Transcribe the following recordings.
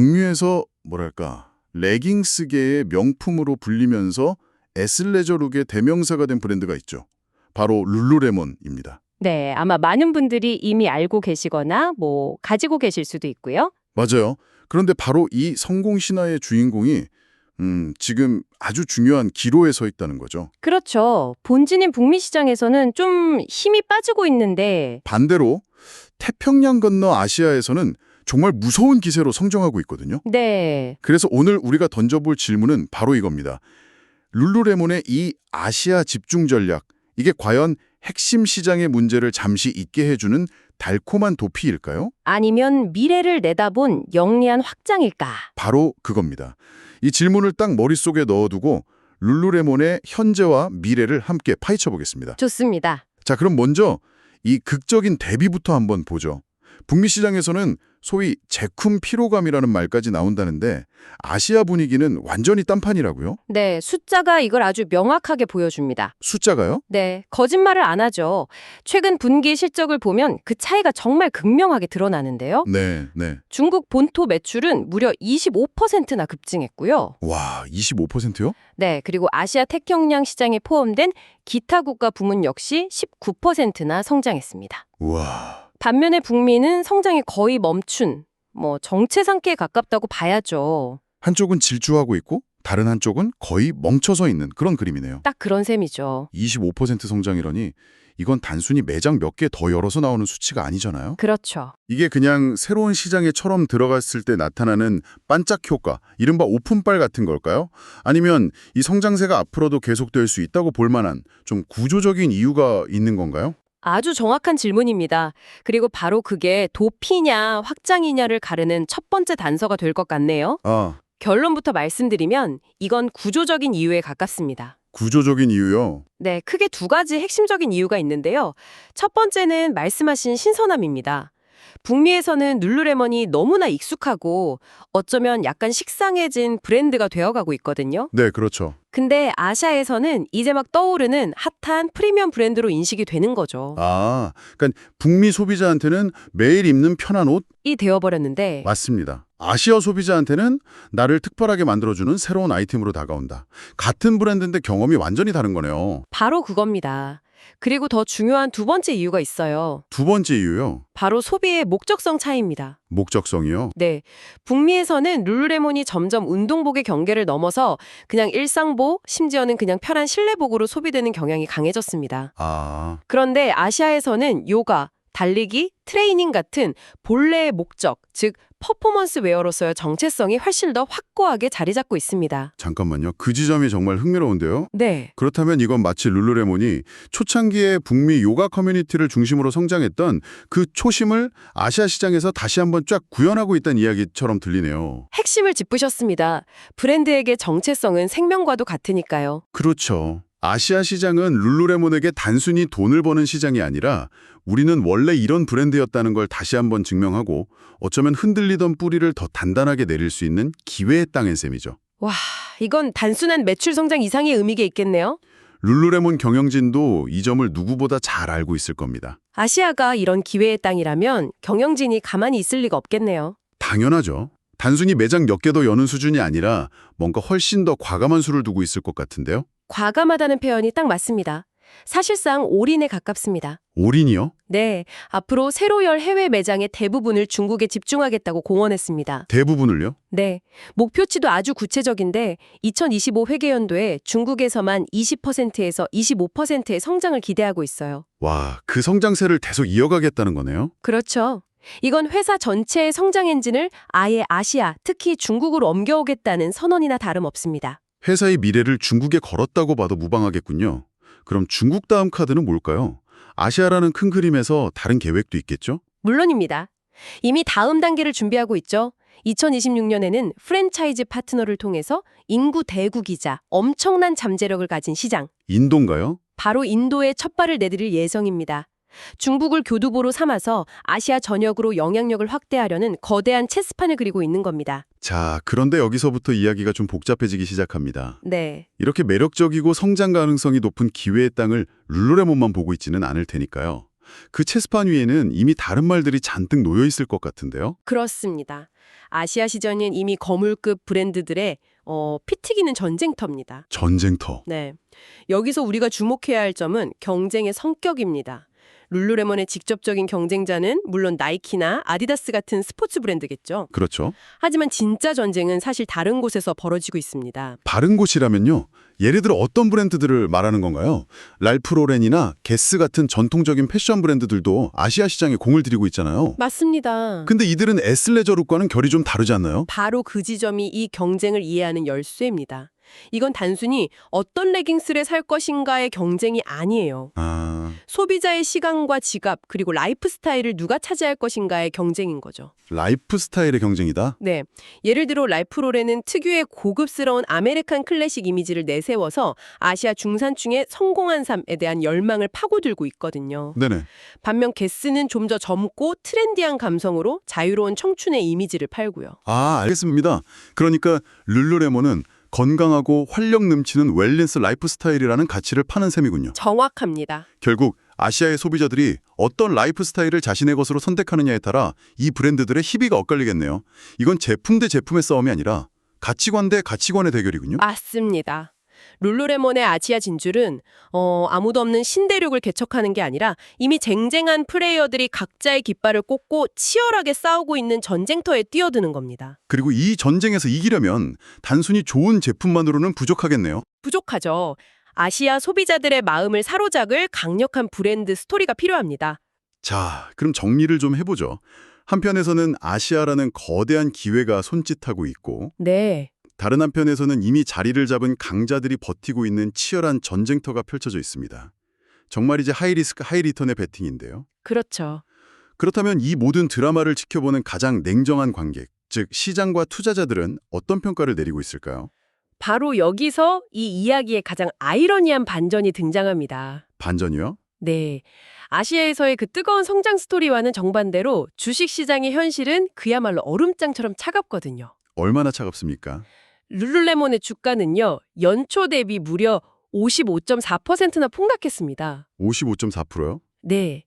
북미에서 뭐랄까 레깅스계의 명품으로 불리면서 애슬레저룩의 대명사가 된 브랜드가 있죠. 바로 룰루레몬입니다. 네, 아마 많은 분들이 이미 알고 계시거나 가지고 계실 수도 있고요. 맞아요. 그런데 바로 이 성공 신화의 주인공이 지금 아주 중요한 기로에 서 있다는 거죠. 그렇죠. 본진인 북미 시장에서는 좀 힘이 빠지고 있는데 반대로 태평양 건너 아시아에서는 정말 무서운 기세로 성장하고 있거든요. 네, 그래서 오늘 우리가 던져볼 질문은 바로 이겁니다. 룰루레몬의 이 아시아 집중 전략, 이게 과연 핵심 시장의 문제를 잠시 잊게 해주는 달콤한 도피일까요? 아니면 미래를 내다본 영리한 확장일까? 바로 그겁니다. 이 질문을 딱 머릿속에 넣어두고 룰루레몬의 현재와 미래를 함께 파헤쳐 보겠습니다. 좋습니다. 자, 그럼 먼저 이 극적인 대비부터 한번 보죠. 북미 시장에서는 소위 제품 피로감이라는 말까지 나온다는데 아시아 분위기는 완전히 딴판이라고요? 네, 숫자가 이걸 아주 명확하게 보여줍니다. 숫자가요? 네, 거짓말을 안 하죠. 최근 분기 실적을 보면 그 차이가 정말 극명하게 드러나는데요. 네. 중국 본토 매출은 무려 25%나 급증했고요. 와, 25%요? 네, 그리고 아시아 태평양 시장에 포함된 기타 국가 부문 역시 19%나 성장했습니다. 와, 반면에 북미는 성장이 거의 멈춘, 정체 상태에 가깝다고 봐야죠. 한쪽은 질주하고 있고 다른 한쪽은 거의 멈춰서 있는 그런 그림이네요. 딱 그런 셈이죠. 25% 성장이라니 이건 단순히 매장 몇 개 더 열어서 나오는 수치가 아니잖아요. 그렇죠. 이게 그냥 새로운 시장에 처럼 들어갔을 때 나타나는 반짝 효과, 이른바 오픈빨 같은 걸까요? 아니면 이 성장세가 앞으로도 계속될 수 있다고 볼 만한 좀 구조적인 이유가 있는 건가요? 아주 정확한 질문입니다. 그리고 바로 그게 도피냐 확장이냐를 가르는 첫 번째 단서가 될 것 같네요. 아, 결론부터 말씀드리면 이건 구조적인 이유에 가깝습니다. 구조적인 이유요. 네, 크게 두 가지 핵심적인 이유가 있는데요. 첫 번째는 말씀하신 신선함입니다. 북미에서는 룰루레몬이 너무나 익숙하고 어쩌면 약간 식상해진 브랜드가 되어가고 있거든요. 네, 그렇죠. 근데 아시아에서는 이제 막 떠오르는 핫한 프리미엄 브랜드로 인식이 되는 거죠. 아, 그러니까 북미 소비자한테는 매일 입는 편한 옷? 이 되어버렸는데 맞습니다. 아시아 소비자한테는 나를 특별하게 만들어주는 새로운 아이템으로 다가온다. 같은 브랜드인데 경험이 완전히 다른 거네요. 바로 그겁니다. 그리고 더 중요한 두 번째 이유가 있어요. 두 번째 이유요. 바로 소비의 목적성 차이입니다. 목적성이요. 네, 북미에서는 룰루레몬이 점점 운동복의 경계를 넘어서 그냥 일상복, 심지어는 그냥 편한 실내복으로 소비되는 경향이 강해졌습니다. 아, 그런데 아시아에서는 요가, 달리기, 트레이닝 같은 본래의 목적, 즉 퍼포먼스 웨어로서의 정체성이 훨씬 더 확고하게 자리 잡고 있습니다. 잠깐만요. 그 지점이 정말 흥미로운데요. 네, 그렇다면 이건 마치 룰루레몬이 초창기에 북미 요가 커뮤니티를 중심으로 성장했던 그 초심을 아시아 시장에서 다시 한번 쫙 구현하고 있다는 이야기처럼 들리네요. 핵심을 짚으셨습니다. 브랜드에게 정체성은 생명과도 같으니까요. 그렇죠. 아시아 시장은 룰루레몬에게 단순히 돈을 버는 시장이 아니라 우리는 원래 이런 브랜드였다는 걸 다시 한번 증명하고 어쩌면 흔들리던 뿌리를 더 단단하게 내릴 수 있는 기회의 땅인 셈이죠. 와, 이건 단순한 매출 성장 이상의 의미가 있겠네요. 룰루레몬 경영진도 이 점을 누구보다 잘 알고 있을 겁니다. 아시아가 이런 기회의 땅이라면 경영진이 가만히 있을 리가 없겠네요. 당연하죠. 단순히 매장 몇 개 더 여는 수준이 아니라 뭔가 훨씬 더 과감한 수를 두고 있을 것 같은데요. 과감하다는 표현이 딱 맞습니다. 사실상 올인에 가깝습니다. 올인이요? 네, 앞으로 새로 열 해외 매장의 대부분을 중국에 집중하겠다고 공언했습니다. 대부분을요? 네, 목표치도 아주 구체적인데 2025 회계연도에 중국에서만 20%에서 25%의 성장을 기대하고 있어요. 와, 그 성장세를 계속 이어가겠다는 거네요. 그렇죠. 이건 회사 전체의 성장 엔진을 아예 아시아, 특히 중국으로 옮겨오겠다는 선언이나 다름없습니다. 회사의 미래를 중국에 걸었다고 봐도 무방하겠군요. 그럼 중국 다음 카드는 뭘까요? 아시아라는 큰 그림에서 다른 계획도 있겠죠? 물론입니다. 이미 다음 단계를 준비하고 있죠. 2026년에는 프랜차이즈 파트너를 통해서 인구 대국이자 엄청난 잠재력을 가진 시장, 인도인가요? 바로 인도에 첫 발을 내디딜 예정입니다. 중국을 교두보로 삼아서 아시아 전역으로 영향력을 확대하려는 거대한 체스판을 그리고 있는 겁니다. 자, 그런데 여기서부터 이야기가 좀 복잡해지기 시작합니다. 네, 이렇게 매력적이고 성장 가능성이 높은 기회의 땅을 룰루레몬만 보고 있지는 않을 테니까요. 그 체스판 위에는 이미 다른 말들이 잔뜩 놓여 있을 것 같은데요. 그렇습니다. 아시아 시장은 이미 거물급 브랜드들의 피 튀기는 전쟁터입니다. 전쟁터. 네. 여기서 우리가 주목해야 할 점은 경쟁의 성격입니다. 룰루레몬의 직접적인 경쟁자는 물론 나이키나 아디다스 같은 스포츠 브랜드겠죠. 그렇죠. 하지만 진짜 전쟁은 사실 다른 곳에서 벌어지고 있습니다. 다른 곳이라면요. 예를 들어 어떤 브랜드들을 말하는 건가요? 랄프 로렌이나 게스 같은 전통적인 패션 브랜드들도 아시아 시장에 공을 들이고 있잖아요. 맞습니다. 근데 이들은 에슬레저룩과는 결이 좀 다르지 않나요? 바로 그 지점이 이 경쟁을 이해하는 열쇠입니다. 이건 단순히 어떤 레깅스를 살 것인가의 경쟁이 아니에요. 소비자의 시간과 지갑 그리고 라이프 스타일을 누가 차지할 것인가의 경쟁인 거죠. 라이프 스타일의 경쟁이다? 네. 예를 들어 랄프 로렌은 특유의 고급스러운 아메리칸 클래식 이미지를 내세워서 아시아 중산층의 성공한 삶에 대한 열망을 파고들고 있거든요. 네네. 반면 게스는 좀 더 젊고 트렌디한 감성으로 자유로운 청춘의 이미지를 팔고요. 알겠습니다. 그러니까 룰루레몬은 건강하고 활력 넘치는 웰니스 라이프 스타일이라는 가치를 파는 셈이군요. 정확합니다. 결국 아시아의 소비자들이 어떤 라이프 스타일을 자신의 것으로 선택하느냐에 따라 이 브랜드들의 희비가 엇갈리겠네요. 이건 제품 대 제품의 싸움이 아니라 가치관 대 가치관의 대결이군요. 맞습니다. 룰루레몬의 아시아 진출은 아무도 없는 신대륙을 개척하는 게 아니라 이미 쟁쟁한 플레이어들이 각자의 깃발을 꽂고 치열하게 싸우고 있는 전쟁터에 뛰어드는 겁니다. 그리고 이 전쟁에서 이기려면 단순히 좋은 제품만으로는 부족하겠네요. 부족하죠. 아시아 소비자들의 마음을 사로잡을 강력한 브랜드 스토리가 필요합니다. 자, 그럼 정리를 좀 해보죠. 한편에서는 아시아라는 거대한 기회가 손짓하고 있고 네. 다른 한편에서는 이미 자리를 잡은 강자들이 버티고 있는 치열한 전쟁터가 펼쳐져 있습니다. 정말 이제 하이리스크 하이리턴의 배팅인데요. 그렇죠. 그렇다면 이 모든 드라마를 지켜보는 가장 냉정한 관객, 즉 시장과 투자자들은 어떤 평가를 내리고 있을까요? 바로 여기서 이 이야기의 가장 아이러니한 반전이 등장합니다. 반전이요? 네. 아시아에서의 그 뜨거운 성장 스토리와는 정반대로 주식시장의 현실은 그야말로 얼음장처럼 차갑거든요. 얼마나 차갑습니까? 룰루레몬의 주가는요, 연초 대비 무려 55.4%나 폭락했습니다. 55.4%요? 네.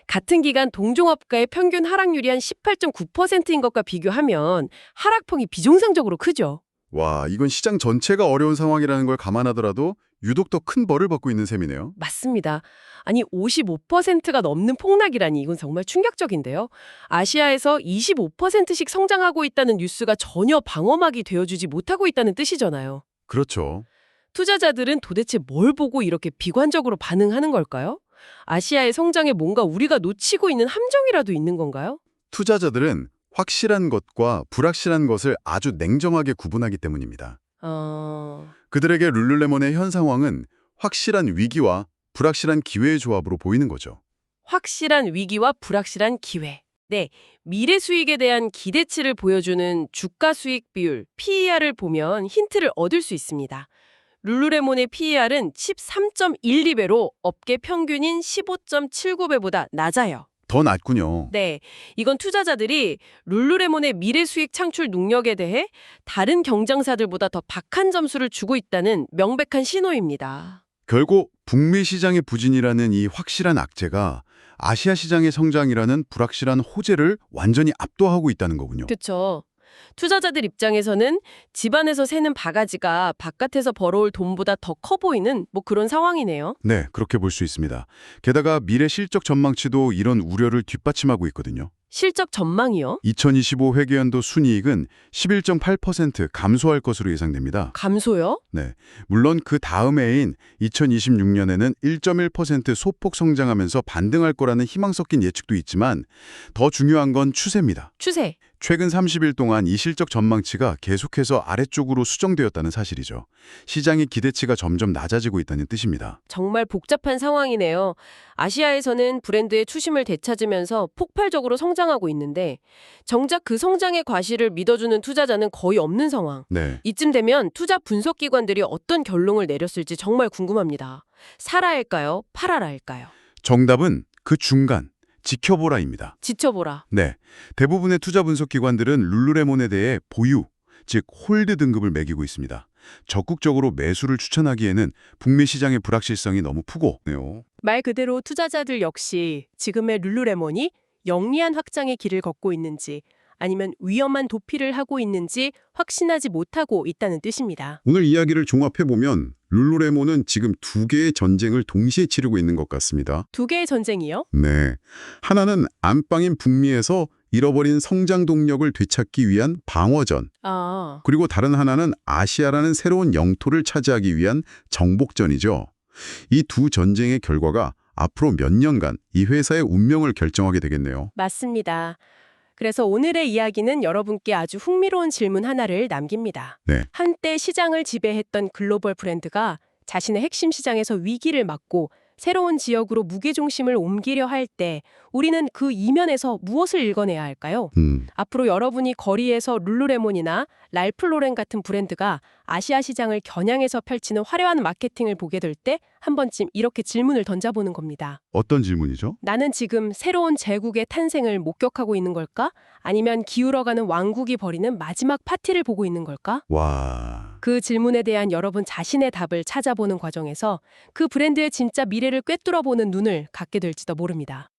같은 기간 동종업가의 평균 하락률이 한 18.9%인 것과 비교하면 하락폭이 비정상적으로 크죠. 와, 이건 시장 전체가 어려운 상황이라는 걸 감안하더라도 유독 더 큰 벌을 받고 있는 셈이네요. 맞습니다. 아니 55%가 넘는 폭락이라니 이건 정말 충격적인데요. 아시아에서 25%씩 성장하고 있다는 뉴스가 전혀 방어막이 되어주지 못하고 있다는 뜻이잖아요. 그렇죠. 투자자들은 도대체 뭘 보고 이렇게 비관적으로 반응하는 걸까요? 아시아의 성장에 뭔가 우리가 놓치고 있는 함정이라도 있는 건가요? 투자자들은 확실한 것과 불확실한 것을 아주 냉정하게 구분하기 때문입니다. 그들에게 룰루레몬의 현 상황은 확실한 위기와 불확실한 기회의 조합으로 보이는 거죠. 확실한 위기와 불확실한 기회. 네, 미래 수익에 대한 기대치를 보여주는 주가 수익 비율, PER을 보면 힌트를 얻을 수 있습니다. 룰루레몬의 PER은 13.12배로 업계 평균인 15.79배보다 낮아요. 더 낮군요. 네, 이건 투자자들이 룰루레몬의 미래 수익 창출 능력에 대해 다른 경쟁사들보다 더 박한 점수를 주고 있다는 명백한 신호입니다. 결국 북미 시장의 부진이라는 이 확실한 악재가 아시아 시장의 성장이라는 불확실한 호재를 완전히 압도하고 있다는 거군요. 그렇죠. 투자자들 입장에서는 집안에서 새는 바가지가 바깥에서 벌어올 돈보다 더 커 보이는 그런 상황이네요. 네, 그렇게 볼 수 있습니다. 게다가 미래 실적 전망치도 이런 우려를 뒷받침하고 있거든요. 실적 전망이요? 2025 회계연도 순이익은 11.8% 감소할 것으로 예상됩니다. 감소요? 네, 물론 그 다음 해인 2026년에는 1.1% 소폭 성장하면서 반등할 거라는 희망 섞인 예측도 있지만 더 중요한 건 추세입니다. 추세. 최근 30일 동안 이 실적 전망치가 계속해서 아래쪽으로 수정되었다는 사실이죠. 시장의 기대치가 점점 낮아지고 있다는 뜻입니다. 정말 복잡한 상황이네요. 아시아에서는 브랜드의 추심을 되찾으면서 폭발적으로 성장하고 있는데 정작 그 성장의 과실을 믿어주는 투자자는 거의 없는 상황. 네, 이쯤 되면 투자 분석기관들이 어떤 결론을 내렸을지 정말 궁금합니다. 사라 할까요? 팔아라 할까요? 정답은 그 중간. 지켜보라입니다. 지켜보라. 네, 대부분의 투자 분석 기관들은 룰루레몬에 대해 보유, 즉 홀드 등급을 매기고 있습니다. 적극적으로 매수를 추천하기에는 북미 시장의 불확실성이 너무 크고요. 말 그대로 투자자들 역시 지금의 룰루레몬이 영리한 확장의 길을 걷고 있는지 아니면 위험한 도피를 하고 있는지 확신하지 못하고 있다는 뜻입니다. 오늘 이야기를 종합해보면 룰루레몬은 지금 두 개의 전쟁을 동시에 치르고 있는 것 같습니다. 두 개의 전쟁이요? 네. 하나는 안방인 북미에서 잃어버린 성장 동력을 되찾기 위한 방어전, 아, 그리고 다른 하나는 아시아라는 새로운 영토를 차지하기 위한 정복전이죠. 이 두 전쟁의 결과가 앞으로 몇 년간 이 회사의 운명을 결정하게 되겠네요. 맞습니다. 그래서 오늘의 이야기는 여러분께 아주 흥미로운 질문 하나를 남깁니다. 네. 한때 시장을 지배했던 글로벌 브랜드가 자신의 핵심 시장에서 위기를 맞고 새로운 지역으로 무게중심을 옮기려 할 때 우리는 그 이면에서 무엇을 읽어내야 할까요? 앞으로 여러분이 거리에서 룰루레몬이나 랄프 로렌 같은 브랜드가 아시아 시장을 겨냥해서 펼치는 화려한 마케팅을 보게 될 때 한 번쯤 이렇게 질문을 던져보는 겁니다. 어떤 질문이죠? 나는 지금 새로운 제국의 탄생을 목격하고 있는 걸까? 아니면 기울어가는 왕국이 벌이는 마지막 파티를 보고 있는 걸까? 와... 그 질문에 대한 여러분 자신의 답을 찾아보는 과정에서 그 브랜드의 진짜 미래를 꿰뚫어보는 눈을 갖게 될지도 모릅니다.